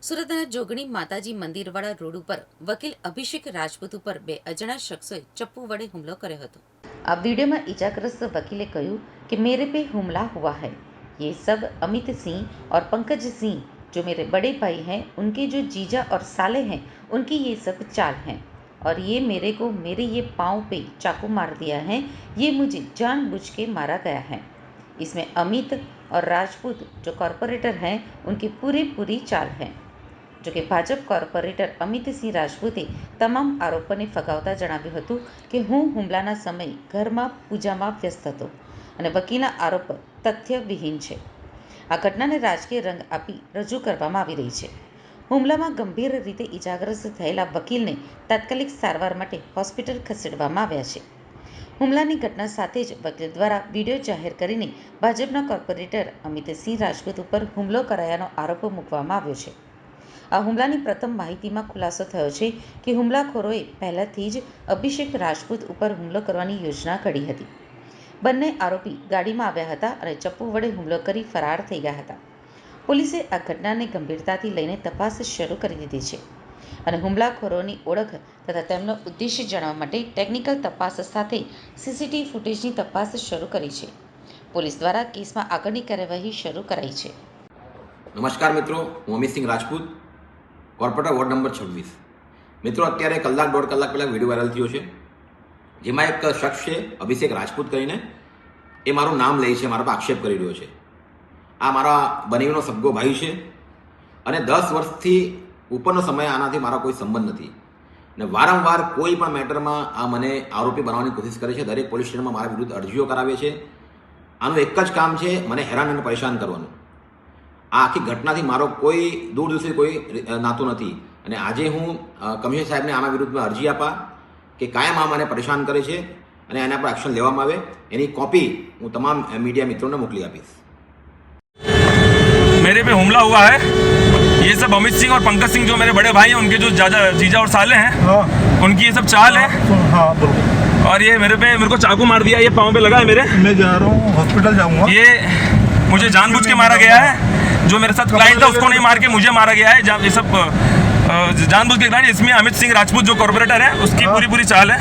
સુરતના જોગણી માતાજી મંદિરવાળા રોડ ઉપર વકીલ અભિષેક રાજપૂત ઉપર બે અજાણા શખ્સોએ ચપ્પુ વડે હુમલો કર્યો હતો। આ वीडियो में इजाग्रस्त वकीले कहूँ कि मेरे पे हमला हुआ है। ये सब अमित सिंह और पंकज सिंह जो मेरे बड़े भाई हैं, उनके जो जीजा और साले हैं, उनकी ये सब चाल हैं और ये मेरे को मेरे ये पाँव पे चाकू मार दिया है। ये मुझे जानबूझ के मारा गया है। इसमें अमित और राजपूत जो कॉरपोरेटर हैं, उनकी पूरी चाल है। જો કે ભાજપ કોર્પોરેટર અમિતસિંહ રાજપૂતે તમામ આરોપોને ફગાવતા જણાવ્યું હતું કે હું હુમલાના સમયે ઘરમાં પૂજામાં વ્યસ્ત હતો અને વકીલના આરોપ તથ્યવિહીન છે। આ ઘટનાને રાજકીય રંગ આપી રજૂ કરવામાં આવી રહી છે। હુમલામાં ગંભીર રીતે ઇજાગ્રસ્ત થયેલા વકીલને તાત્કાલિક સારવાર માટે હોસ્પિટલ ખસેડવામાં આવ્યા છે। હુમલાની ઘટના સાથે જ વકીલ દ્વારા વિડીયો જાહેર કરીને ભાજપના કોર્પોરેટર અમિતસિંહ રાજપૂત ઉપર હુમલો કરાયાનો આરોપ મૂકવામાં આવ્યો છે। આ હુમલાની પ્રથમ માહિતીમાં ખુલાસો થયો છે કે હુમલાખોરોએ પહેલાથી જ અભિષેક રાજપૂત ઉપર હુમલો કરવાની યોજના ઘડી હતી। બંને આરોપી ગાડીમાં આવ્યા હતા અને ચપ્પુ વડે હુમલો કરી ફરાર થઈ ગયા હતા। પોલીસે આ ઘટનાને ગંભીરતાથી લઈને તપાસ શરૂ કરી દીધી છે અને હુમલાખોરોની ઓળખ તથા તેમનો ઉદ્દેશ્ય જાણવા માટે ટેકનિકલ તપાસ સાથે સીસીટીવી ફૂટેજની તપાસ શરૂ કરી છે। પોલીસ દ્વારા કેસમાં આગળની કાર્યવાહી શરૂ કરાઈ છે। નમસ્કાર મિત્રો, હું Amit Singh Rajput, corporator ward number 26। મિત્રો, અત્યારે કલાક દોઢ કલાક પહેલાં વિડીયો વાયરલ થયો છે જેમાં એક શખ્સ છે અભિષેક રાજપૂત કરીને, એ મારું નામ લે છે, મારા પર આક્ષેપ કરી રહ્યો છે। આ મારા બનેવીનો સગો ભાઈ છે અને 10 વર્ષથી ઉપરનો સમય આનાથી મારા કોઈ સંબંધ નથી અને વારંવાર કોઈ પણ મેટરમાં આ મને આરોપી બનાવવાની કોશિશ કરે છે। દરેક પોલીસ સ્ટેશનમાં મારા વિરુદ્ધ અરજીઓ કરાવે છે। આનું એક જ કામ છે, મને હેરાન અને પરેશાન કરવાનું। આ આખી ઘટનાથી મારો કોઈ દૂર દૂરથી કોઈ નાતું નથી અને આજે હું કમિશનર સાહેબને આના વિરુદ્ધમાં અરજી આપા કે કાયમ આ મને પરેશાન કરે છે અને એના પર એક્શન લેવામાં આવે। એની કોપી હું તમામ મીડિયા મિत्रों ने મોકલી આપીશ। मेरे पे हमला हुआ है। ये सब अमित सिंह और पंकज सिंह जो मेरे बड़े भाई हैं, उनके जो जीजा और साले हैं, उनकी ये सब चाल है। और ये मेरे को चाकू मार दिया, ये पाँव पे लगा है मेरे। मैं जा रहा हूँ, हॉस्पिटल जाऊँगा। ये मुझे जानबूझ के मारा गया है। जो मेरे साथ क्लाइंट था उसको नहीं मार के मुझे मारा गया है। ये सब जानबूझ के क्लाइंट। इसमें अमित सिंह राजपूत जो कॉर्पोरेटर है, उसकी पूरी चाल है।